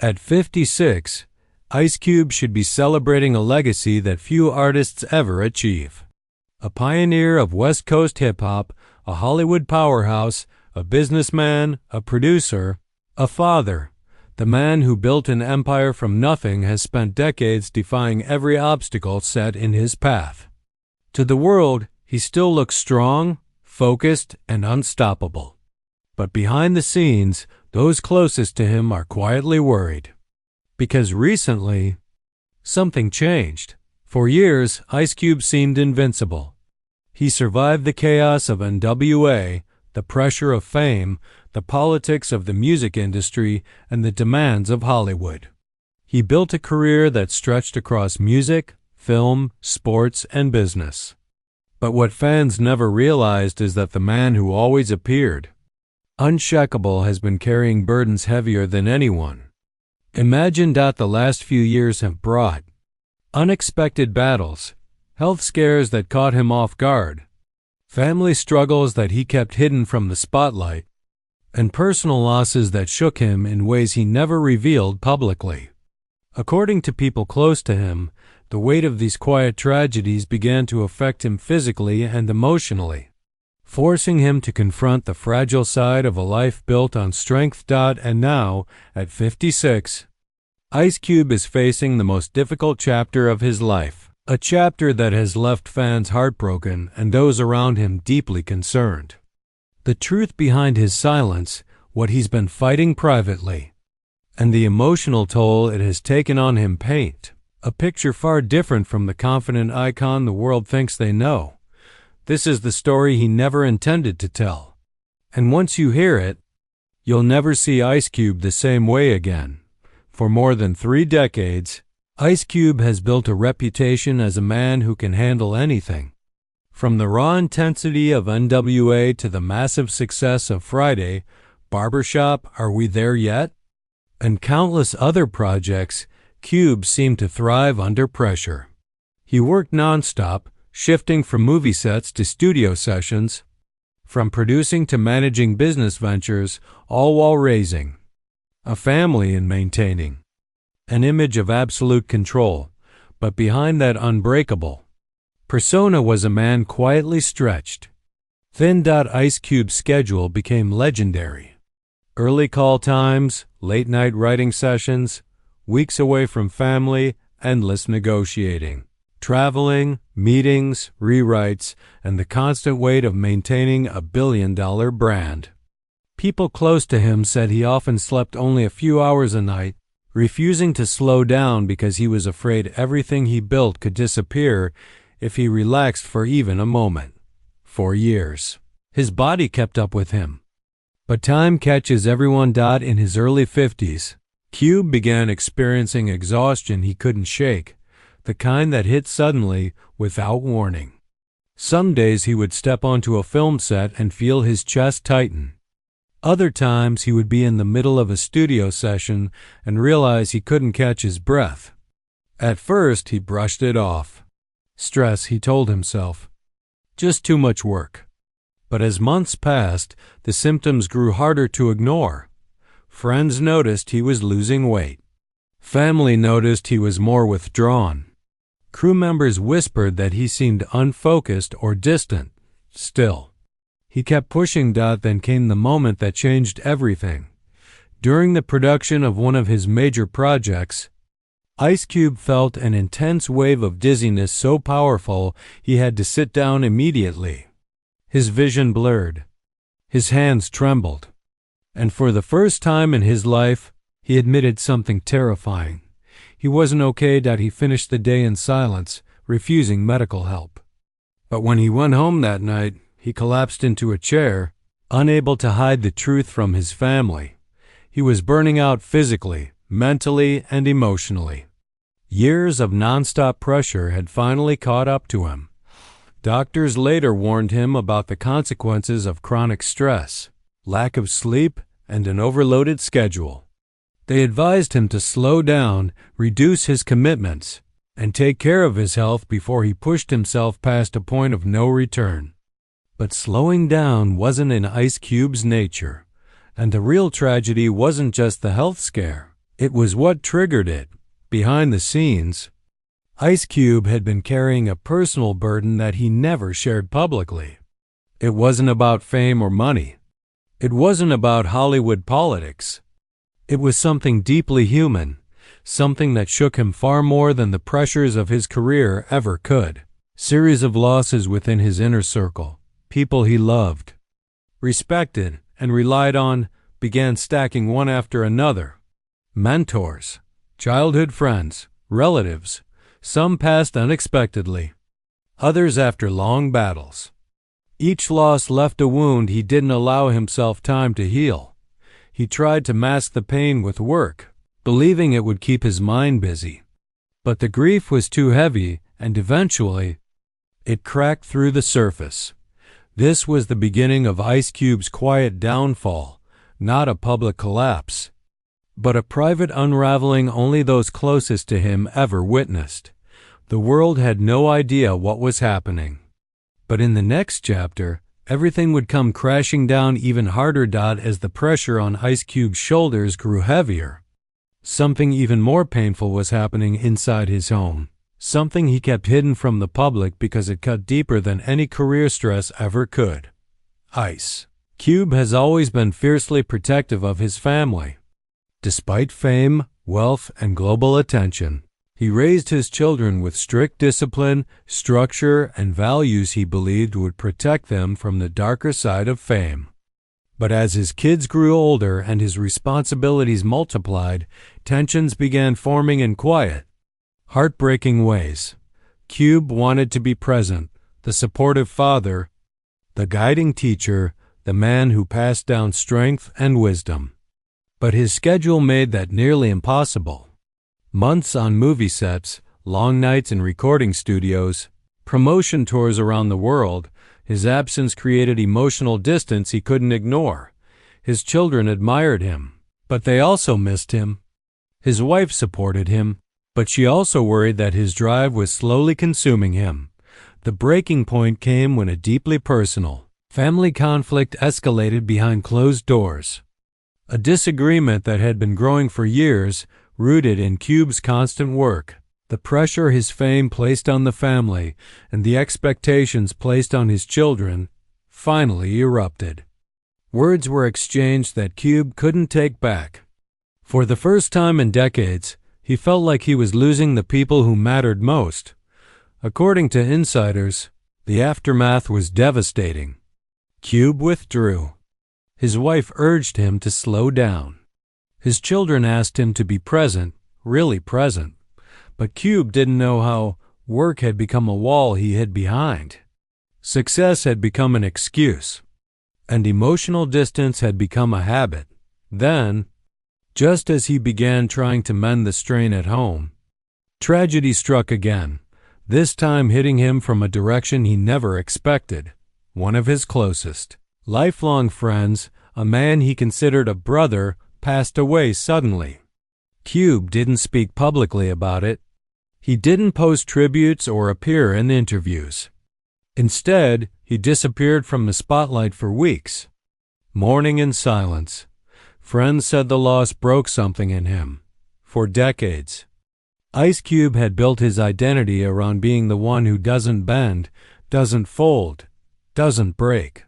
At 56, Ice Cube should be celebrating a legacy that few artists ever achieve. A pioneer of West Coast hip-hop, a Hollywood powerhouse, a businessman, a producer, a father, the man who built an empire from nothing has spent decades defying every obstacle set in his path. To the world, he still looks strong, focused, and unstoppable. But behind the scenes, those closest to him are quietly worried. Because recently, something changed. For years, Ice Cube seemed invincible. He survived the chaos of NWA, the pressure of fame, the politics of the music industry, and the demands of Hollywood. He built a career that stretched across music, film, sports, and business. But what fans never realized is that the man who always appeared unshakable has been carrying burdens heavier than anyone. Imagine that the last few years have brought unexpected battles, health scares that caught him off guard, family struggles that he kept hidden from the spotlight, and personal losses that shook him in ways he never revealed publicly. According to people close to him, the weight of these quiet tragedies began to affect him physically and emotionally, forcing him to confront the fragile side of a life built on strength. And now, at 56, Ice Cube is facing the most difficult chapter of his life, a chapter that has left fans heartbroken and those around him deeply concerned. The truth behind his silence, what he's been fighting privately, and the emotional toll it has taken on him paint a picture far different from the confident icon the world thinks they know. This is the story he never intended to tell. And once you hear it, you'll never see Ice Cube the same way again. For more than 3 decades, Ice Cube has built a reputation as a man who can handle anything. From the raw intensity of NWA to the massive success of Friday, Barbershop, Are We There Yet? And countless other projects, Cube seemed to thrive under pressure. He worked nonstop, shifting from movie sets to studio sessions, from producing to managing business ventures, all while raising a family and maintaining an image of absolute control. But behind that unbreakable persona was a man quietly stretched thin. Ice Cube's schedule became legendary. Early call times, late-night writing sessions, weeks away from family, endless negotiating, traveling, meetings, rewrites, and the constant weight of maintaining a billion-dollar brand. People close to him said he often slept only a few hours a night, refusing to slow down because he was afraid everything he built could disappear if he relaxed for even a moment. For years, his body kept up with him. But time catches everyone. In his early 50s, Cube began experiencing exhaustion he couldn't shake, the kind that hit suddenly, without warning. Some days he would step onto a film set and feel his chest tighten. Other times he would be in the middle of a studio session and realize he couldn't catch his breath. At first he brushed it off. Stress, he told himself. Just too much work. But as months passed, the symptoms grew harder to ignore. Friends noticed he was losing weight. Family noticed he was more withdrawn. Crew members whispered that he seemed unfocused or distant. Still, he kept pushing. Then came the moment that changed everything. During the production of one of his major projects, Ice Cube felt an intense wave of dizziness so powerful he had to sit down immediately. His vision blurred. His hands trembled. And for the first time in his life, he admitted something terrifying. He wasn't okay. He finished the day in silence, refusing medical help. But when he went home that night, he collapsed into a chair, unable to hide the truth from his family. He was burning out physically, mentally, and emotionally. Years of nonstop pressure had finally caught up to him. Doctors later warned him about the consequences of chronic stress, lack of sleep, and an overloaded schedule. They advised him to slow down, reduce his commitments, and take care of his health before he pushed himself past a point of no return. But slowing down wasn't in Ice Cube's nature, and the real tragedy wasn't just the health scare. It was what triggered it. Behind the scenes, Ice Cube had been carrying a personal burden that he never shared publicly. It wasn't about fame or money. It wasn't about Hollywood politics. It was something deeply human, something that shook him far more than the pressures of his career ever could. Series of losses within his inner circle. People he loved, respected, and relied on began stacking one after another. Mentors, childhood friends, relatives, some passed unexpectedly, others after long battles. Each loss left a wound he didn't allow himself time to heal. He tried to mask the pain with work, believing it would keep his mind busy. But the grief was too heavy, and eventually, it cracked through the surface. This was the beginning of Ice Cube's quiet downfall, not a public collapse, but a private unraveling only those closest to him ever witnessed. The world had no idea what was happening. But in the next chapter, everything would come crashing down even harder. As the pressure on Ice Cube's shoulders grew heavier, something even more painful was happening inside his home. Something he kept hidden from the public because it cut deeper than any career stress ever could. Ice Cube has always been fiercely protective of his family. Despite fame, wealth, and global attention, he raised his children with strict discipline, structure, and values he believed would protect them from the darker side of fame. But as his kids grew older and his responsibilities multiplied, tensions began forming in quiet, heartbreaking ways. Cube wanted to be present, the supportive father, the guiding teacher, the man who passed down strength and wisdom. But his schedule made that nearly impossible. Months on movie sets, long nights in recording studios, promotion tours around the world, his absence created emotional distance he couldn't ignore. His children admired him, but they also missed him. His wife supported him, but she also worried that his drive was slowly consuming him. The breaking point came when a deeply personal, family conflict escalated behind closed doors. A disagreement that had been growing for years, rooted in Cube's constant work, the pressure his fame placed on the family, and the expectations placed on his children, finally erupted. Words were exchanged that Cube couldn't take back. For the first time in decades, he felt like he was losing the people who mattered most. According to insiders, the aftermath was devastating. Cube withdrew. His wife urged him to slow down. His children asked him to be present, really present. But Cube didn't know how work had become a wall he hid behind. Success had become an excuse, and emotional distance had become a habit. Then, just as he began trying to mend the strain at home, tragedy struck again, this time hitting him from a direction he never expected. One of his closest, lifelong friends, a man he considered a brother, passed away suddenly. Cube didn't speak publicly about it. He didn't post tributes or appear in interviews. Instead, he disappeared from the spotlight for weeks, mourning in silence. Friends said the loss broke something in him. For decades, Ice Cube had built his identity around being the one who doesn't bend, doesn't fold, doesn't break.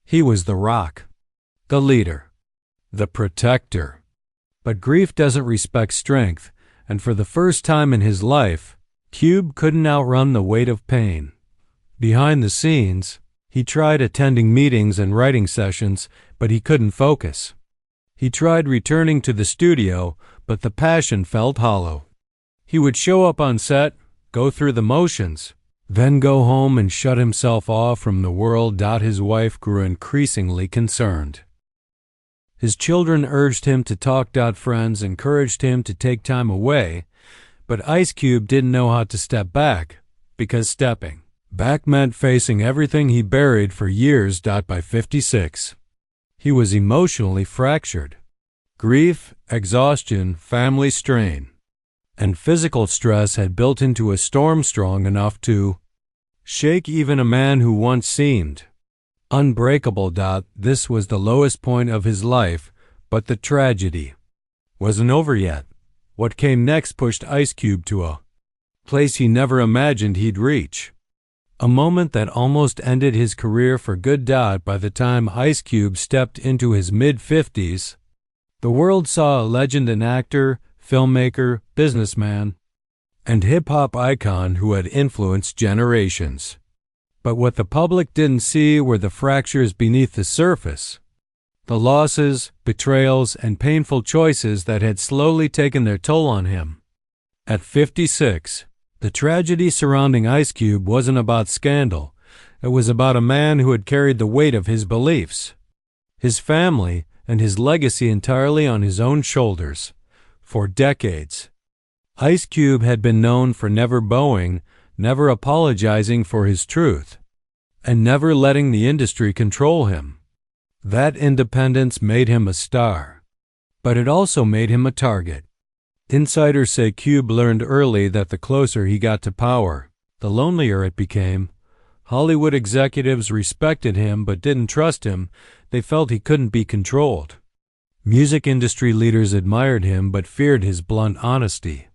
He was the rock, the leader, the protector. But grief doesn't respect strength, and for the first time in his life, Cube couldn't outrun the weight of pain. Behind the scenes, he tried attending meetings and writing sessions, but he couldn't focus. He tried returning to the studio, but the passion felt hollow. He would show up on set, go through the motions, then go home and shut himself off from the world. His wife grew increasingly concerned. His children urged him to talk. Friends encouraged him to take time away, but Ice Cube didn't know how to step back, because stepping back meant facing everything he buried for years. By 56, he was emotionally fractured. Grief, exhaustion, family strain, and physical stress had built into a storm strong enough to shake even a man who once seemed unbreakable. This was the lowest point of his life, but the tragedy wasn't over yet. What came next pushed Ice Cube to a place he never imagined he'd reach. A moment that almost ended his career for good. By the time Ice Cube stepped into his mid-50s, the world saw a legend, an actor, filmmaker, businessman, and hip-hop icon who had influenced generations. But what the public didn't see were the fractures beneath the surface, the losses, betrayals, and painful choices that had slowly taken their toll on him. At 56, the tragedy surrounding Ice Cube wasn't about scandal. It was about a man who had carried the weight of his beliefs, his family, and his legacy entirely on his own shoulders. For decades, Ice Cube had been known for never bowing, never apologizing for his truth, and never letting the industry control him. That independence made him a star, but it also made him a target. Insiders say Cube learned early that the closer he got to power, the lonelier it became. Hollywood executives respected him but didn't trust him. They felt he couldn't be controlled. Music industry leaders admired him but feared his blunt honesty.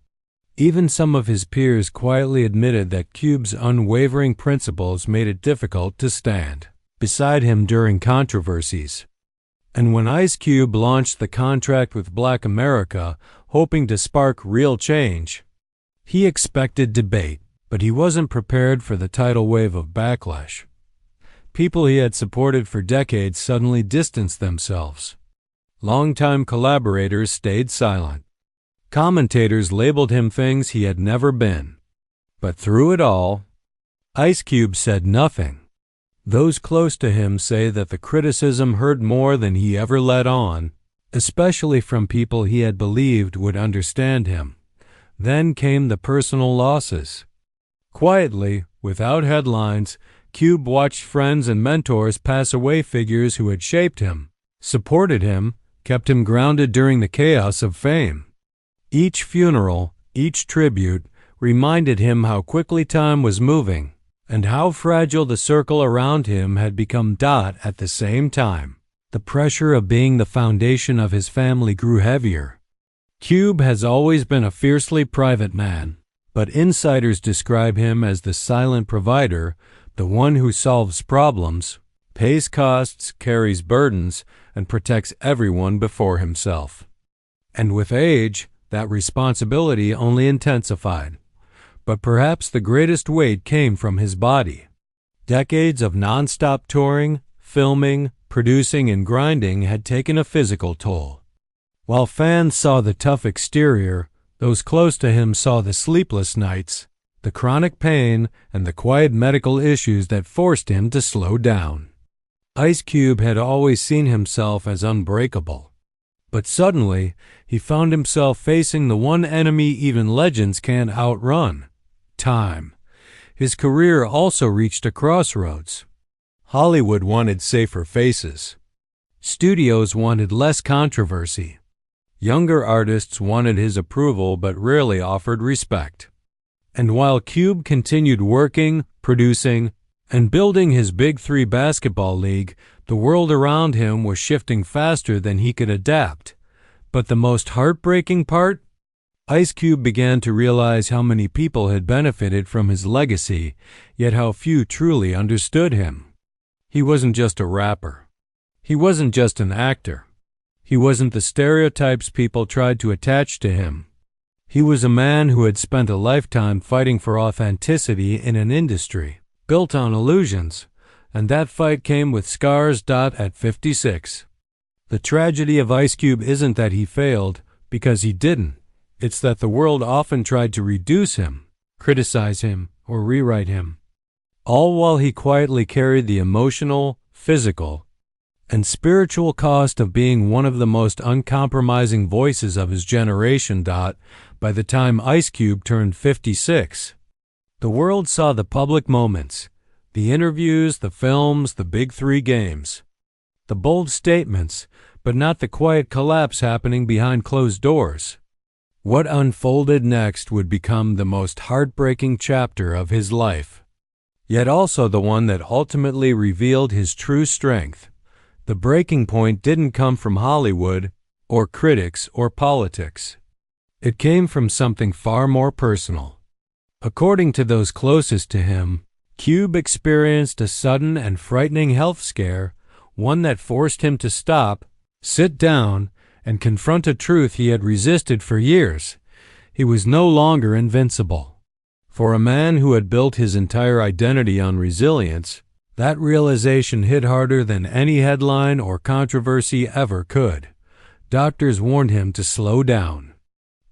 Even some of his peers quietly admitted that Cube's unwavering principles made it difficult to stand beside him during controversies. And when Ice Cube launched the contract with Black America, hoping to spark real change, he expected debate, but he wasn't prepared for the tidal wave of backlash. People he had supported for decades suddenly distanced themselves. Longtime collaborators stayed silent. Commentators labeled him things he had never been. But through it all, Ice Cube said nothing. Those close to him say that the criticism hurt more than he ever let on, especially from people he had believed would understand him. Then came the personal losses. Quietly, without headlines, Cube watched friends and mentors pass away, figures who had shaped him, supported him, kept him grounded during the chaos of fame. Each funeral, each tribute, reminded him how quickly time was moving, and how fragile the circle around him had become. At the same time, the pressure of being the foundation of his family grew heavier. Cube has always been a fiercely private man, but insiders describe him as the silent provider, the one who solves problems, pays costs, carries burdens, and protects everyone before himself. And with age, that responsibility only intensified. But perhaps the greatest weight came from his body. Decades of nonstop touring, filming, producing, and grinding had taken a physical toll. While fans saw the tough exterior, those close to him saw the sleepless nights, the chronic pain, and the quiet medical issues that forced him to slow down. Ice Cube had always seen himself as unbreakable. But suddenly, he found himself facing the one enemy even legends can't outrun: time. His career also reached a crossroads. Hollywood wanted safer faces. Studios wanted less controversy. Younger artists wanted his approval but rarely offered respect. And while Cube continued working, producing, and building his Big Three basketball league, the world around him was shifting faster than he could adapt. But the most heartbreaking part? Ice Cube began to realize how many people had benefited from his legacy, yet how few truly understood him. He wasn't just a rapper. He wasn't just an actor. He wasn't the stereotypes people tried to attach to him. He was a man who had spent a lifetime fighting for authenticity in an industry built on illusions, and that fight came with scars. At 56. The tragedy of Ice Cube isn't that he failed, because he didn't. It's that the world often tried to reduce him, criticize him, or rewrite him, all while he quietly carried the emotional, physical, and spiritual cost of being one of the most uncompromising voices of his generation. By the time Ice Cube turned 56, the world saw the public moments, the interviews, the films, the Big Three games, the bold statements, but not the quiet collapse happening behind closed doors. What unfolded next would become the most heartbreaking chapter of his life, yet also the one that ultimately revealed his true strength. The breaking point didn't come from Hollywood, or critics, or politics. It came from something far more personal. According to those closest to him, Cube experienced a sudden and frightening health scare, one that forced him to stop, sit down, and confront a truth he had resisted for years. He was no longer invincible. For a man who had built his entire identity on resilience, that realization hit harder than any headline or controversy ever could. Doctors warned him to slow down,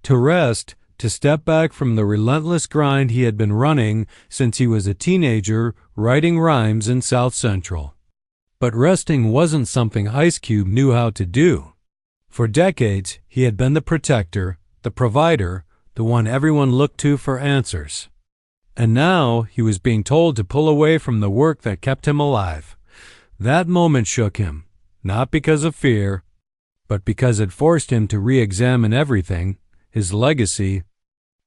to rest, to step back from the relentless grind he had been running since he was a teenager writing rhymes in South Central. But resting wasn't something Ice Cube knew how to do. For decades, he had been the protector, the provider, the one everyone looked to for answers. And now he was being told to pull away from the work that kept him alive. That moment shook him, not because of fear, but because it forced him to re-examine everything: his legacy,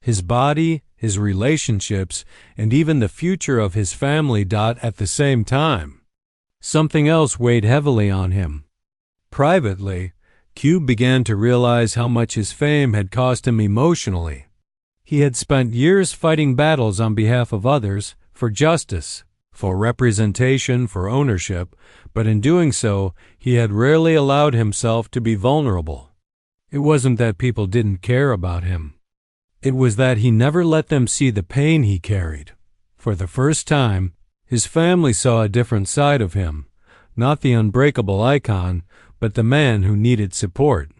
his body, his relationships, and even the future of his family. At the same time, something else weighed heavily on him. Privately, Cube began to realize how much his fame had cost him emotionally. He had spent years fighting battles on behalf of others, for justice, for representation, for ownership, but in doing so, he had rarely allowed himself to be vulnerable. It wasn't that people didn't care about him. It was that he never let them see the pain he carried. For the first time, his family saw a different side of him, not the unbreakable icon, but the man who needed support.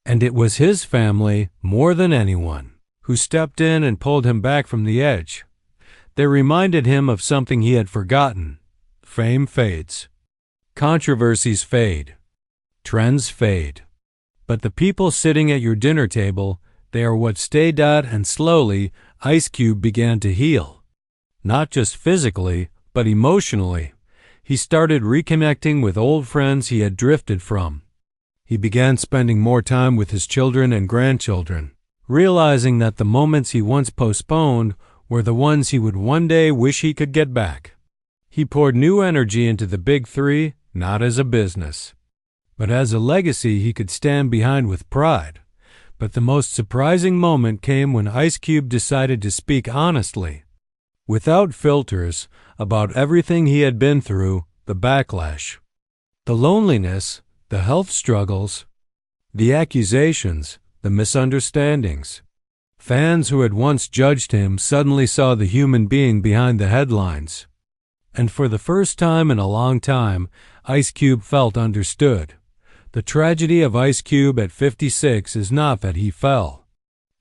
And it was his family, more than anyone, who stepped in and pulled him back from the edge. They reminded him of something he had forgotten. Fame fades. Controversies fade. Trends fade. But the people sitting at your dinner table, they are what stay. And slowly, Ice Cube began to heal. Not just physically, but emotionally. He started reconnecting with old friends he had drifted from. He began spending more time with his children and grandchildren, realizing that the moments he once postponed were the ones he would one day wish he could get back. He poured new energy into the Big Three, not as a business, but as a legacy he could stand behind with pride. But the most surprising moment came when Ice Cube decided to speak honestly, without filters, about everything he had been through: the backlash, the loneliness, the health struggles, the accusations, the misunderstandings. Fans who had once judged him suddenly saw the human being behind the headlines. And for the first time in a long time, Ice Cube felt understood. The tragedy of Ice Cube at 56 is not that he fell.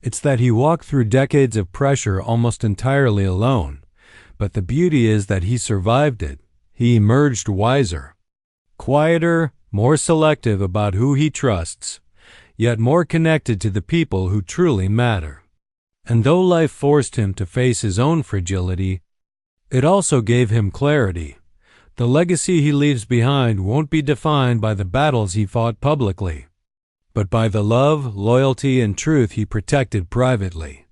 It's that he walked through decades of pressure almost entirely alone. But the beauty is that he survived it. He emerged wiser, quieter, more selective about who he trusts, yet more connected to the people who truly matter. And though life forced him to face his own fragility, it also gave him clarity. The legacy he leaves behind won't be defined by the battles he fought publicly, but by the love, loyalty, and truth he protected privately.